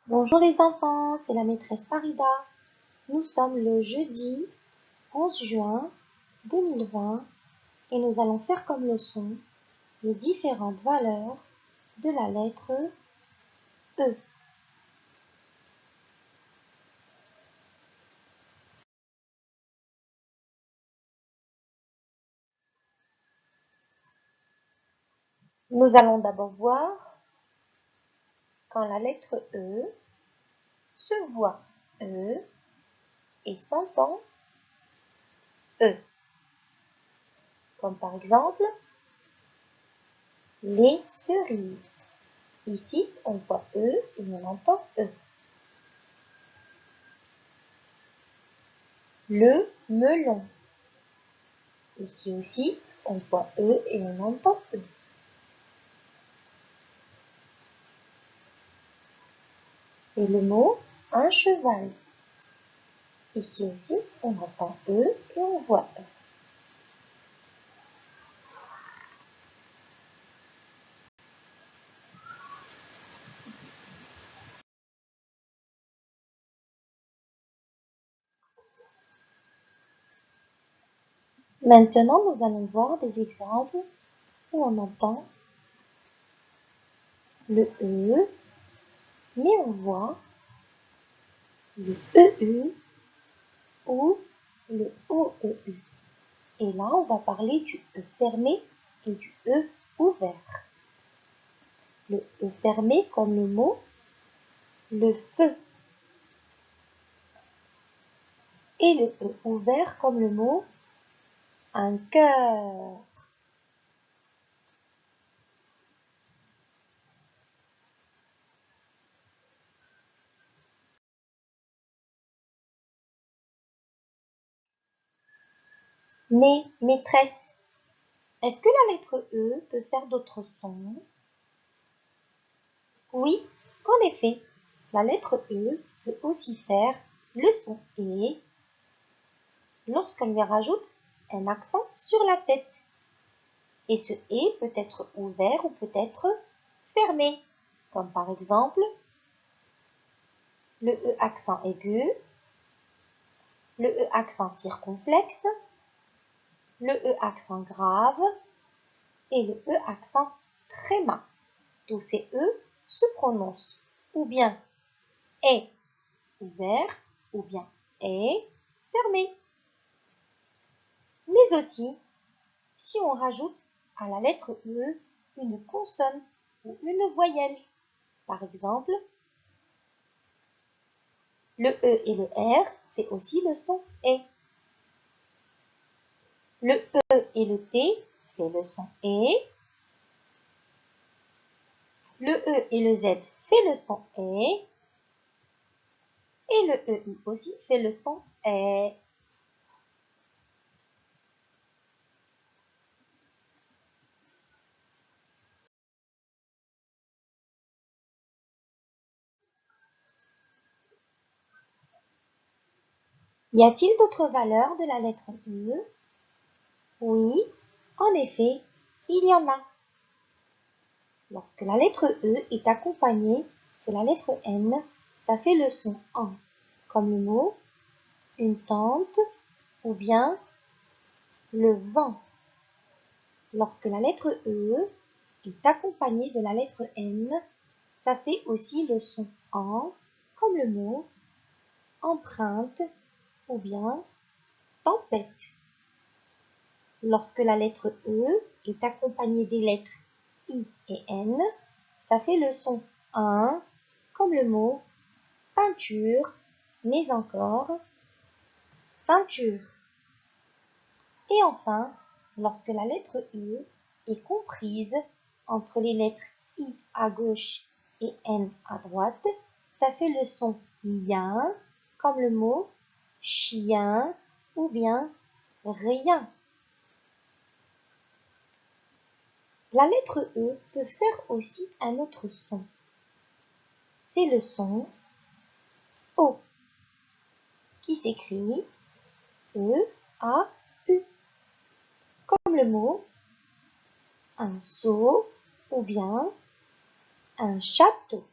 Bonjour les enfants, c'est la maîtresse Farida. Nous sommes le jeudi 11 juin 2020 et nous allons faire comme leçon les différentes valeurs de la lettre E. Nous allons d'abord voir quand la lettre E se voit E et s'entend E. Comme par exemple les cerises. Ici, on voit E et on entend E. Le melon. Ici aussi, on voit E et on entend E. Et le mot un cheval. Ici aussi, on entend E et on voit E. Maintenant, nous allons voir des exemples où on entend le E, mais on voit le EU ou le OEU. Et là, on va parler du E fermé et du E ouvert. Le E fermé comme le mot le feu. Et le E ouvert comme le mot un cœur. Mais, maîtresse, est-ce que la lettre E peut faire d'autres sons? Oui, en effet, la lettre E peut aussi faire le son E lorsqu'on lui rajoute un accent sur la tête. Et ce E peut être ouvert ou peut être fermé, comme par exemple le E accent aigu, le E accent circonflexe, le E accent grave et le E accent tréma. Tous ces E se prononcent ou bien est ouvert ou bien est fermé. Mais aussi, si on rajoute à la lettre E une consonne ou une voyelle. Par exemple, le E et le R fait aussi le son E. Le E et le T fait le son E. Le E et le Z fait le son E. Et le EI aussi fait le son E. Y a-t-il d'autres valeurs de la lettre E? Oui, en effet, il y en a. Lorsque la lettre E est accompagnée de la lettre N, ça fait le son en, comme le mot une tente ou bien le vent. Lorsque la lettre E est accompagnée de la lettre N, ça fait aussi le son en, comme le mot empreinte ou bien tempête. Lorsque la lettre E est accompagnée des lettres I et N, ça fait le son un, comme le mot peinture, mais encore ceinture. Et enfin, lorsque la lettre E est comprise entre les lettres I à gauche et N à droite, ça fait le son ien, comme le mot chien ou bien rien. La lettre E peut faire aussi un autre son. C'est le son O, qui s'écrit E-A-U, comme le mot un seau ou bien un château.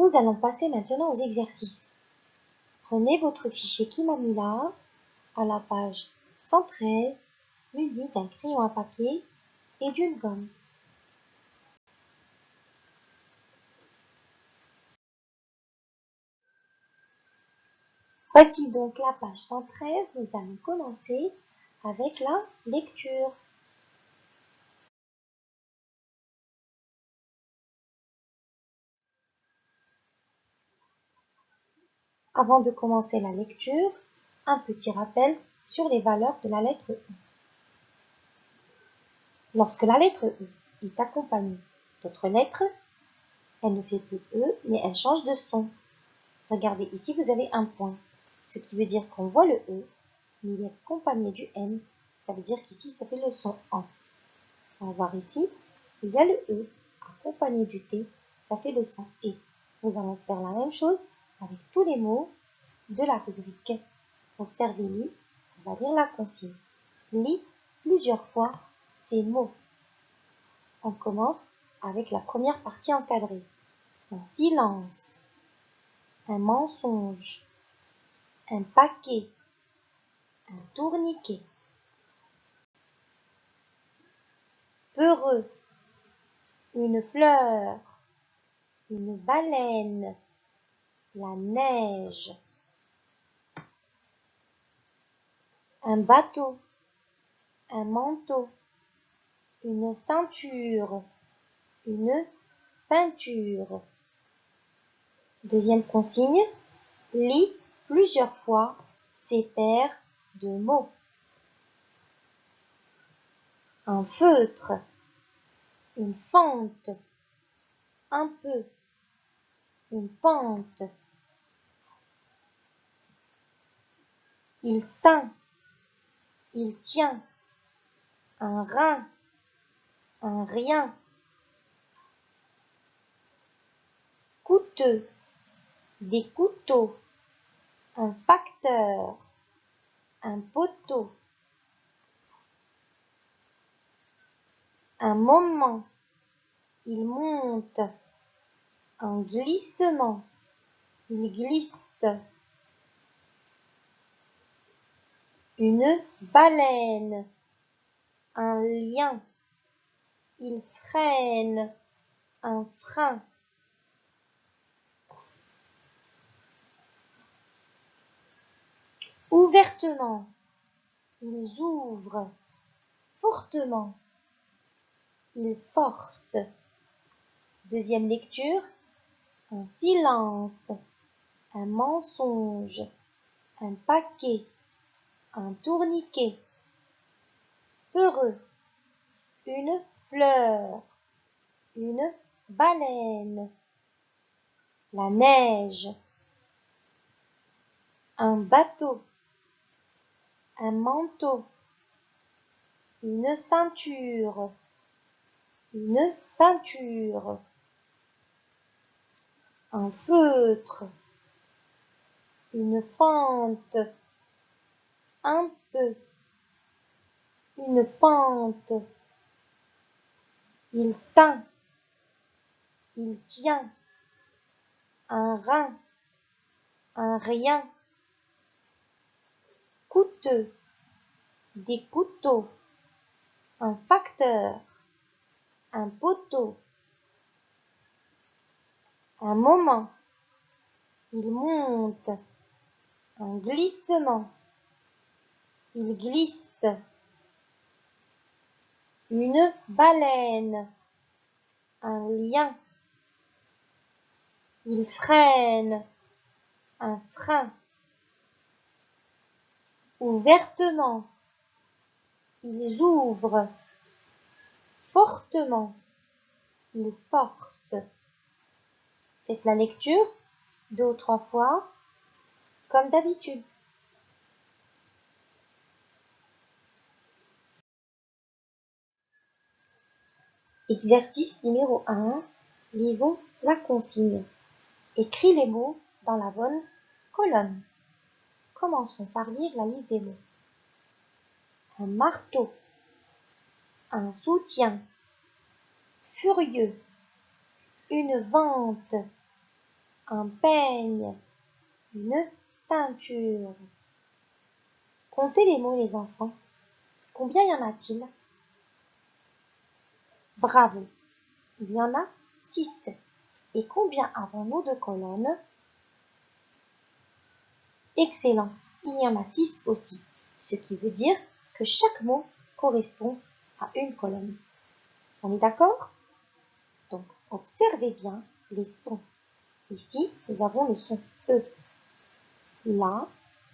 Nous allons passer maintenant aux exercices. Prenez votre fichier Kimamila à la page 113, muni d'un crayon à papier et d'une gomme. Voici donc la page 113, nous allons commencer avec la lecture. Avant de commencer la lecture, un petit rappel sur les valeurs de la lettre E. Lorsque la lettre E est accompagnée d'autres lettres, elle ne fait plus E, mais elle change de son. Regardez, ici vous avez un point, ce qui veut dire qu'on voit le E, mais il est accompagné du N. Ça veut dire qu'ici, ça fait le son en. On va voir ici, il y a le E accompagné du T, ça fait le son E. Nous allons faire la même chose avec tous les mots de la rubrique. Observez-les, on va lire la consigne. Lis plusieurs fois ces mots. On commence avec la première partie encadrée. Un silence, un mensonge, un paquet, un tourniquet. Peureux, une fleur, une baleine, la neige, un bateau, un manteau, une ceinture, une peinture. Deuxième consigne, lis plusieurs fois ces paires de mots. Un feutre, une fente, un peu, une pente. Il tint, il tient, un rein, un rien. Coûteux, des couteaux, un facteur, un poteau. Un moment, il monte, un glissement, il glisse. Une baleine, un lien, il freine, un frein. Ouvertement, ils ouvrent, fortement, ils forcent. Deuxième lecture, un silence, un mensonge, un paquet, un tourniquet. Peureux, une fleur, une baleine, la neige, un bateau, un manteau, une ceinture, une peinture, un feutre, une fente, un peu, une pente. Il tint, il tient, un rein, un rien. Coûteux, des couteaux, un facteur, un poteau. Un moment, il monte, un glissement, il glisse. Une baleine, un lien, il freine, un frein. Ouvertement, ils ouvrent, fortement, ils forcent. Faites la lecture 2 ou 3 fois, comme d'habitude. Exercice numéro 1. Lisons la consigne. Écris les mots dans la bonne colonne. Commençons par lire la liste des mots. Un marteau, un soutien, furieux, une vente, un peigne, une teinture. Comptez les mots, les enfants. Combien y en a-t-il? Bravo, il y en a 6. Et combien avons-nous de colonnes? Excellent, il y en a 6 aussi, ce qui veut dire que chaque mot correspond à une colonne. On est d'accord? Donc, observez bien les sons. Ici, nous avons le son E. Là,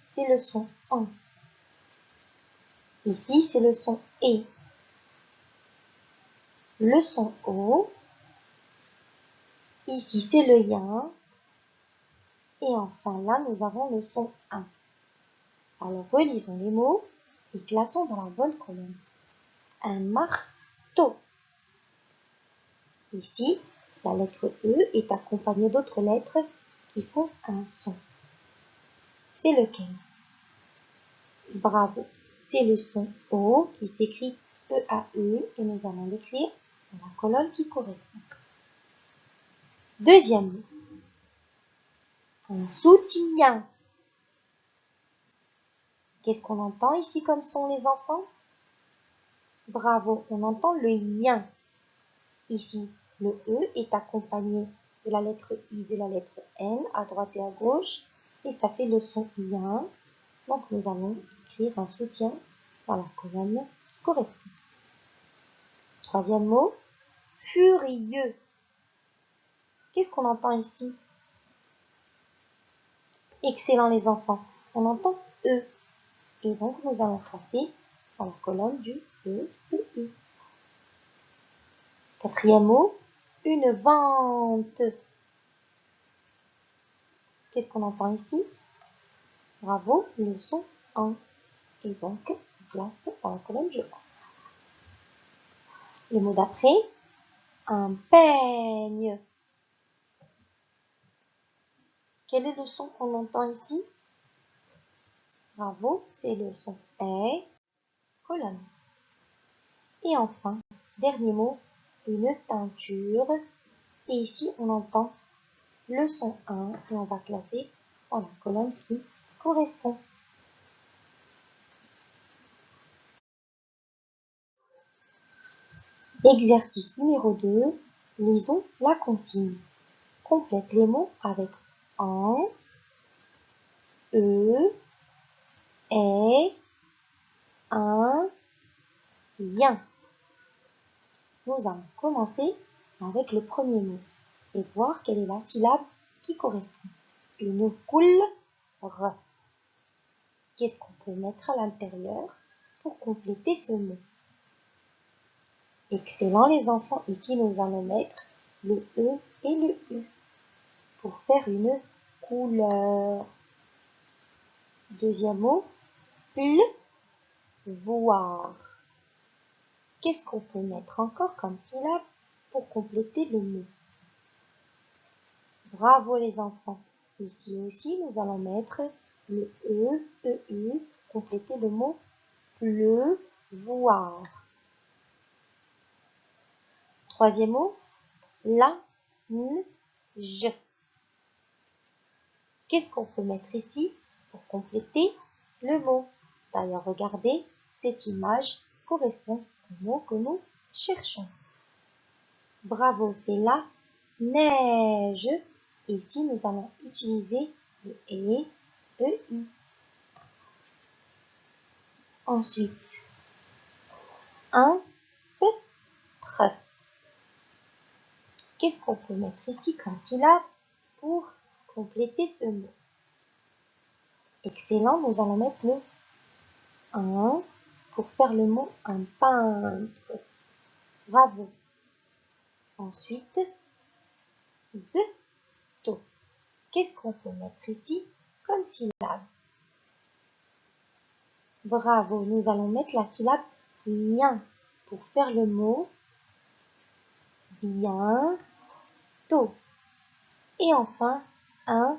c'est le son AN. Ici, c'est le son E. Le son O. Ici, c'est le YAN. Et enfin, là, nous avons le son A. Alors, relisons les mots et classons dans la bonne colonne. Un marteau. Ici, la lettre E est accompagnée d'autres lettres qui font un son. C'est lequel? Bravo. C'est le son O qui s'écrit E-A-E et nous allons l'écrire dans la colonne qui correspond. Deuxième mot. Un soutien. Qu'est-ce qu'on entend ici comme son, les enfants? Bravo, on entend le yin. Ici, le E est accompagné de la lettre I, de la lettre N, à droite et à gauche, et ça fait le son yin. Donc, nous allons écrire un soutien dans la colonne qui correspond. Troisième mot, furieux. Qu'est-ce qu'on entend ici? Excellent, les enfants. On entend E. Et donc, nous allons tracer dans la colonne du E, E. Quatrième mot, une vente. Qu'est-ce qu'on entend ici? Bravo, le son en. Et donc, on place dans la colonne du A. Le mot d'après, un peigne. Quel est le son qu'on entend ici? Bravo, c'est le son E, colonne. Et enfin, dernier mot, une teinture. Et ici, on entend le son 1 et on va classer dans la colonne qui correspond. Exercice numéro 2, lisons la consigne. Complète les mots avec en, e, est, un, yen. Nous allons commencer avec le premier mot et voir quelle est la syllabe qui correspond. Une couleur. Qu'est-ce qu'on peut mettre à l'intérieur pour compléter ce mot? Excellent, les enfants. Ici, nous allons mettre le E et le U pour faire une couleur. Deuxième mot, voir. Qu'est-ce qu'on peut mettre encore comme syllabe pour compléter le mot? Bravo, les enfants. Ici aussi, nous allons mettre le E, EU, compléter le mot voir. Troisième mot, je. Qu'est-ce qu'on peut mettre ici pour compléter le mot? D'ailleurs, regardez, cette image correspond au mot que nous cherchons. Bravo, c'est la neige. Et ici, nous allons utiliser le E, EI. Ensuite, un pêtre. Qu'est-ce qu'on peut mettre ici comme syllabe pour compléter ce mot? Excellent, nous allons mettre le 1 pour faire le mot un peintre. Bravo. Ensuite, beto. Qu'est-ce qu'on peut mettre ici comme syllabe? Bravo, nous allons mettre la syllabe bien pour faire le mot bientôt. Et enfin, un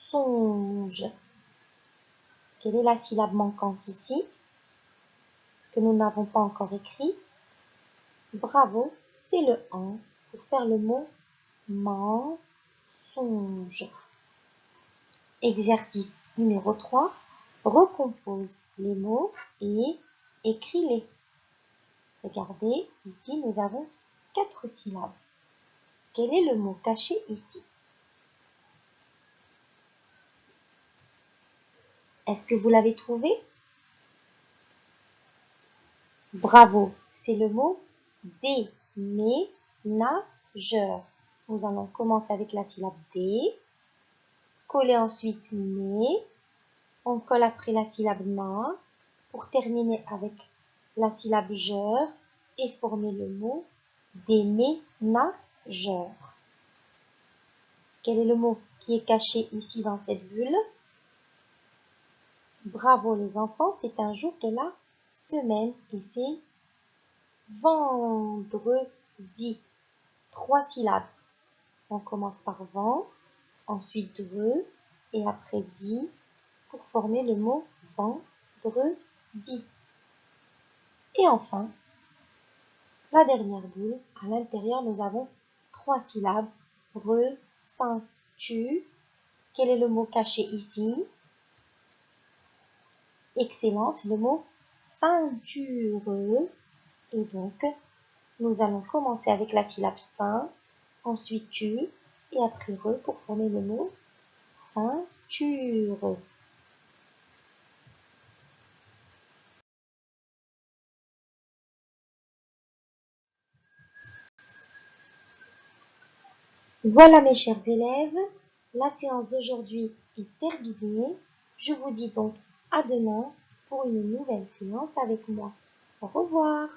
songe. Quelle est la syllabe manquante ici que nous n'avons pas encore écrit? Bravo, c'est le 1 pour faire le mot songe. Exercice numéro 3. Recompose les mots et écris-les. Regardez, ici nous avons 4 syllabes. Quel est le mot caché ici? Est-ce que vous l'avez trouvé? Bravo, c'est le mot déménageur. Nous allons commencer avec la syllabe D, coller ensuite né, on colle après la syllabe na, pour terminer avec la syllabe jeur et former le mot déménageur. Quel est le mot qui est caché ici dans cette bulle? Bravo les enfants, c'est un jour de la semaine et c'est vendredi. 3 syllabes. On commence par vent, ensuite dre et après di pour former le mot vendredi. Et enfin, la dernière bulle, à l'intérieur nous avons 3 syllabes. Ressens-tu? Quel est le mot caché ici? Excellent, c'est le mot ceinture. Et donc, nous allons commencer avec la syllabe sain, ensuite tu, et après re pour former le mot ceinture. Voilà mes chers élèves, la séance d'aujourd'hui est terminée. Je vous dis donc à demain pour une nouvelle séance avec moi. Au revoir.